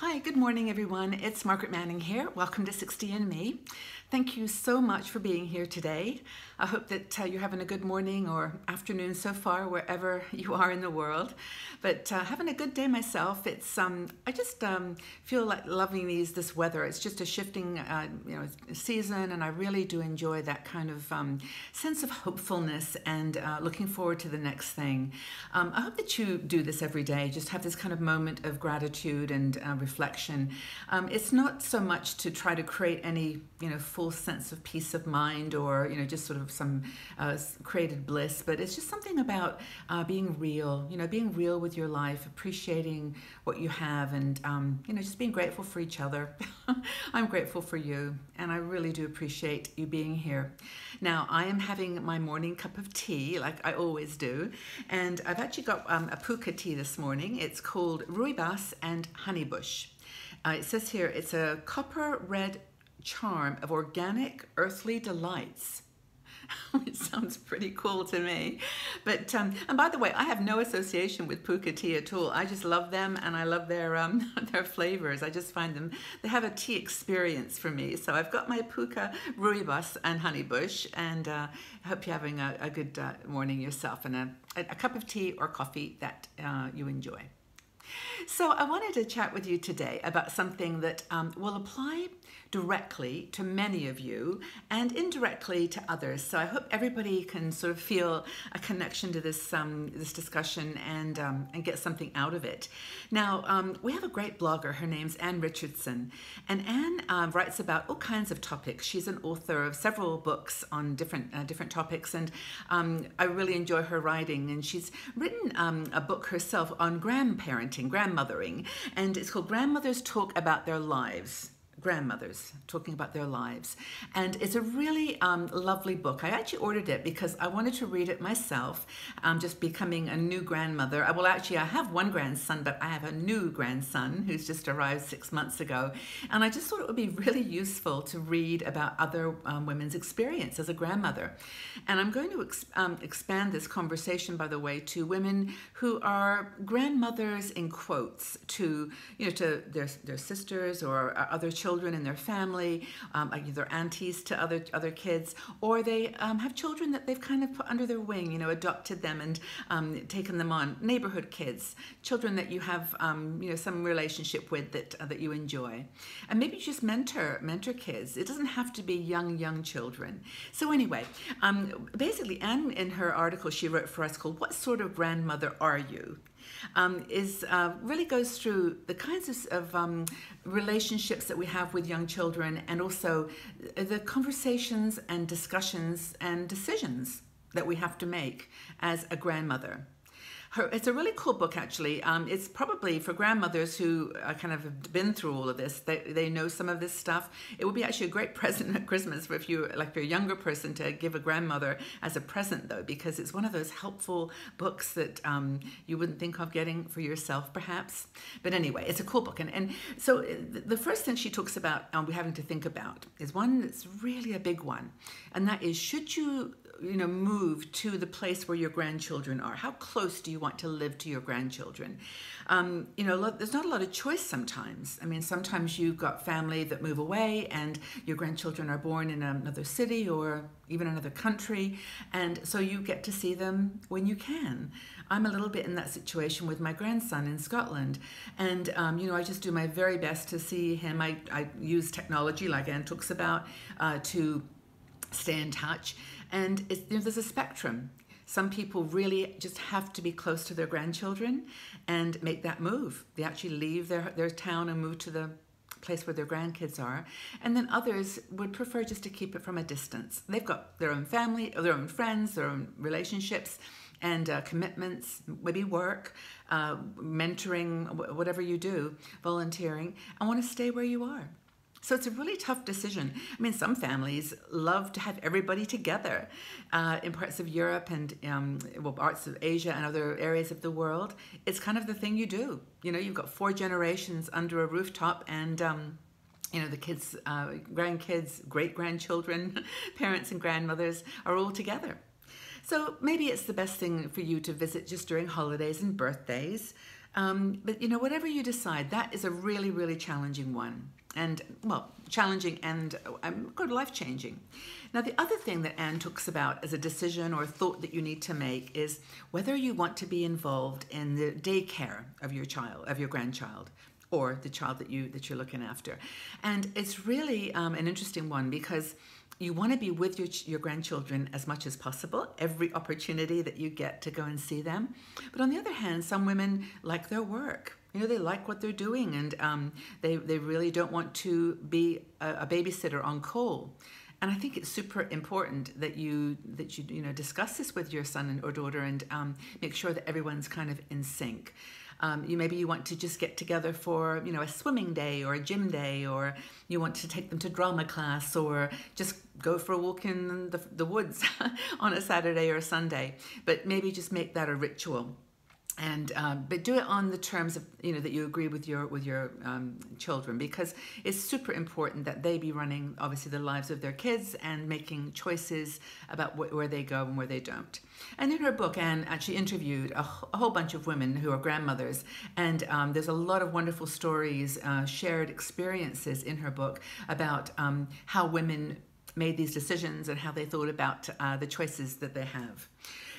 Hi, good morning, everyone. It's Margaret Manning here. Welcome to 60andMe. Thank you so much for being here today. I hope that you're having a good morning or afternoon so far, wherever you are in the world. But having a good day myself. It's I just feel like loving this weather. It's just a shifting season, and I really do enjoy that kind of sense of hopefulness and looking forward to the next thing. I hope that you do this every day. Just have this kind of moment of gratitude and reflection. It's not so much to try to create any full sense of peace of mind or just sort of some created bliss, but it's just something about being real. Being real with your life, appreciating what you have, and just being grateful for each other. I'm grateful for you, and I really do appreciate you being here. Now, I am having my morning cup of tea, like I always do, and I've actually got a puka tea this morning. It's called Rooibos and Honeybush. It says here it's a copper red charm of organic earthly delights. Which sounds pretty cool to me. But and by the way, I have no association with puka tea at all. I just love them, and I love their their flavors. I just find they have a tea experience for me. So I've got my puka, rooibos, and honeybush, and I hope you're having a good morning yourself, and a cup of tea or coffee that you enjoy. So I wanted to chat with you today about something that will apply directly to many of you and indirectly to others. So I hope everybody can sort of feel a connection to this this discussion and get something out of it. Now, we have a great blogger. Her name's Anne Richardson, and Anne writes about all kinds of topics. She's an author of several books on different topics, and I really enjoy her writing. And she's written a book herself on grandmothering, and it's called Grandmothers Talk About Their Lives. Grandmothers talking about their lives, and it's a really lovely book. I actually ordered it because I wanted to read it myself, just becoming a new grandmother. I have one grandson, but I have a new grandson who's just arrived 6 months ago, and I just thought it would be really useful to read about other women's experience as a grandmother. And I'm going to expand this conversation, by the way, to women who are grandmothers in quotes to to their sisters or other children in their family, either aunties to other kids, or they have children that they've kind of put under their wing, adopted them and taken them on. Neighborhood kids, children that you have some relationship with that you enjoy, and maybe you just mentor kids. It doesn't have to be young children. So anyway, basically, Anne, in her article she wrote for us called "What Sort of Grandmother Are You?" Really goes through the kinds of relationships that we have with young children, and also the conversations and discussions and decisions that we have to make as a grandmother. It's a really cool book, actually. It's probably for grandmothers who kind of have been through all of this. They know some of this stuff. It would be actually a great present at Christmas if you're a younger person to give a grandmother as a present, though, because it's one of those helpful books that you wouldn't think of getting for yourself, perhaps. But anyway, it's a cool book. And so the first thing she talks about we're having to think about is one that's really a big one, and that is, should you move to the place where your grandchildren are? How close do you want to live to your grandchildren? There's not a lot of choice sometimes. I mean, sometimes you've got family that move away and your grandchildren are born in another city or even another country, and so you get to see them when you can. I'm a little bit in that situation with my grandson in Scotland, and I just do my very best to see him. I use technology, like Anne talks about, to stay in touch. And there's a spectrum. Some people really just have to be close to their grandchildren and make that move. They actually leave their town and move to the place where their grandkids are. And then others would prefer just to keep it from a distance. They've got their own family, or their own friends, their own relationships and commitments, maybe work, mentoring, whatever you do, volunteering, and want to stay where you are. So it's a really tough decision. I mean, some families love to have everybody together in parts of Europe and parts of Asia and other areas of the world. It's kind of the thing you do. You've got 4 generations under a rooftop, and the kids, grandkids, great-grandchildren, parents and grandmothers are all together. So maybe it's the best thing for you to visit just during holidays and birthdays. But you know, whatever you decide, that is a really, really challenging one. And well, challenging and good, life-changing. Now, the other thing that Anne talks about as a decision or a thought that you need to make is whether you want to be involved in the daycare of your child, of your grandchild, or the child that you're looking after. And it's really an interesting one because you want to be with your grandchildren as much as possible, every opportunity that you get to go and see them. But on the other hand, some women like their work. You know, they like what they're doing, and they really don't want to be a babysitter on call. And I think it's super important that you discuss this with your son or daughter and make sure that everyone's kind of in sync. Maybe you want to just get together for a swimming day or a gym day, or you want to take them to drama class, or just go for a walk in the woods on a Saturday or a Sunday. But maybe just make that a ritual. And but do it on the terms of that you agree with your children, because it's super important that they be running obviously the lives of their kids and making choices about where they go and where they don't. And in her book, Anne actually interviewed a whole bunch of women who are grandmothers, and there's a lot of wonderful stories, shared experiences in her book about how women made these decisions and how they thought about the choices that they have.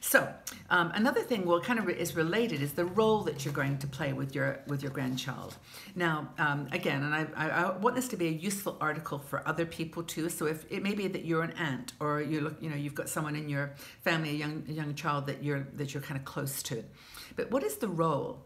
So another thing, kind of is related, is the role that you're going to play with your grandchild. Now, again, and I want this to be a useful article for other people too. So if it may be that you're an aunt, or you've got someone in your family, a young child that you're kind of close to, but what is the role?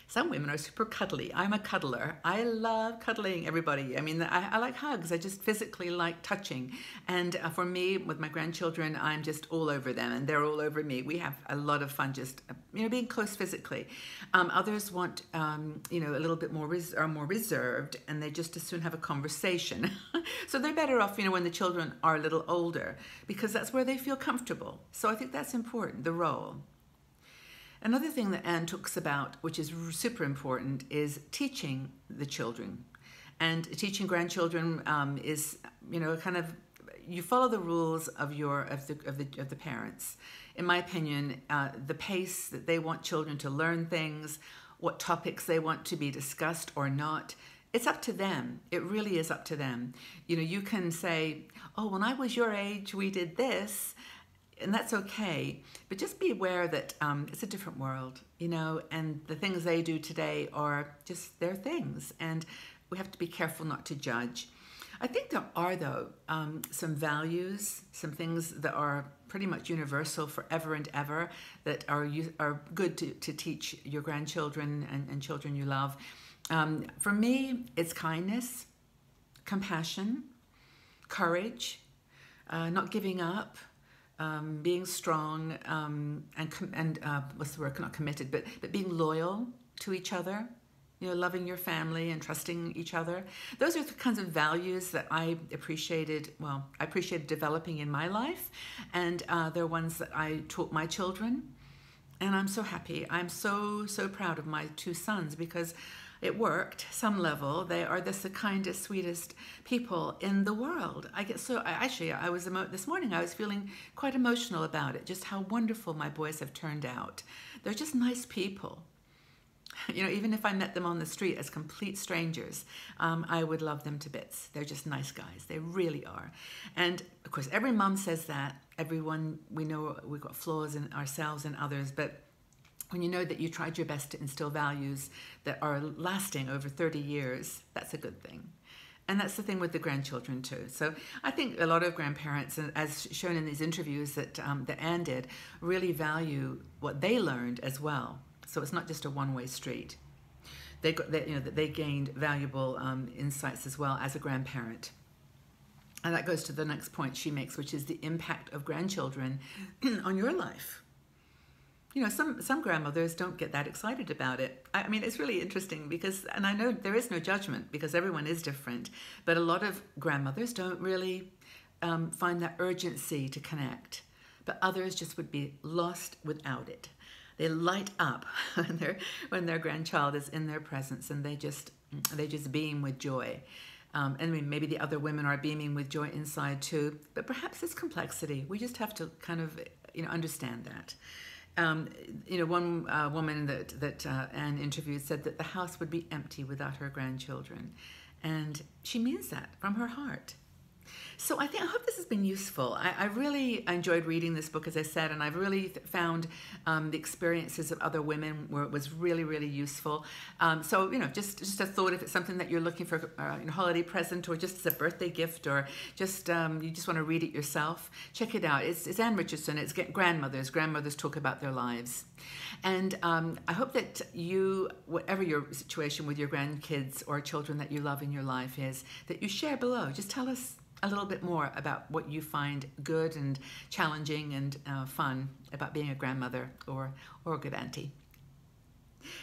Some women are super cuddly. I'm a cuddler. I love cuddling everybody. I mean, I like hugs. I just physically like touching. And for me, with my grandchildren, I'm just all over them and they're all over me. We have a lot of fun just, being close physically. Others want, a little bit more, are more reserved, and they just as soon have a conversation. So they're better off, when the children are a little older, because that's where they feel comfortable. So I think that's important, the role. Another thing that Anne talks about, which is super important, is teaching the children. And teaching grandchildren is, kind of, you follow the rules of the parents. In my opinion, the pace that they want children to learn things, what topics they want to be discussed or not, it's up to them. It really is up to them. You can say, oh, when I was your age, we did this. And that's okay, but just be aware that it's a different world, and the things they do today are just their things, and we have to be careful not to judge. I think there are, though, some values, some things that are pretty much universal forever and ever that are good to teach your grandchildren and children you love. For me, it's kindness, compassion, courage, not giving up, being strong, and what's the word? Not committed, but being loyal to each other. Loving your family and trusting each other. Those are the kinds of values that I appreciated developing in my life, and they're ones that I taught my children. And I'm so happy. I'm so proud of my two sons, because it worked some level. They are the kindest, sweetest people in the world. I was this morning, I was feeling quite emotional about it, just how wonderful my boys have turned out. They're just nice people. Even if I met them on the street as complete strangers, I would love them to bits. They're just nice guys. They really are. And of course, every mom says that. Everyone, we know we've got flaws in ourselves and others, but when you know that you tried your best to instill values that are lasting over 30 years, that's a good thing. And that's the thing with the grandchildren too. So I think a lot of grandparents, as shown in these interviews that Anne did, really value what they learned as well. So it's not just a one-way street. They gained valuable insights as well as a grandparent. And that goes to the next point she makes, which is the impact of grandchildren on your life. Some grandmothers don't get that excited about it. I mean, it's really interesting and I know there is no judgment because everyone is different, but a lot of grandmothers don't really find that urgency to connect, but others just would be lost without it. They light up when their grandchild is in their presence, and they just beam with joy. And maybe the other women are beaming with joy inside too, but perhaps it's complexity. We just have to kind of understand that. Um, you know, one woman that Anne interviewed said that the house would be empty without her grandchildren. And she means that from her heart. So I hope this has been useful. I really enjoyed reading this book, as I said, and I've really found the experiences of other women where it was really, really useful. So, you know, just a thought, if it's something that you're looking for a holiday present, or just as a birthday gift, or just you just want to read it yourself, check it out. It's Anne Richardson. It's grandmothers. Grandmothers talk about their lives. And I hope that you, whatever your situation with your grandkids or children that you love in your life is, that you share below. Just tell us a little bit more about what you find good and challenging and fun about being a grandmother or a good auntie.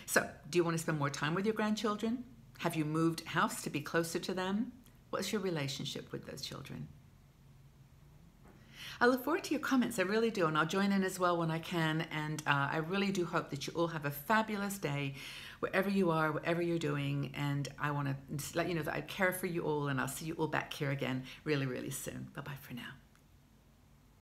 So, do you want to spend more time with your grandchildren? Have you moved house to be closer to them? What's your relationship with those children? I look forward to your comments, I really do, and I'll join in as well when I can, and I really do hope that you all have a fabulous day wherever you are, whatever you're doing, and I want to let you know that I care for you all, and I'll see you all back here again really, really soon. Bye-bye for now.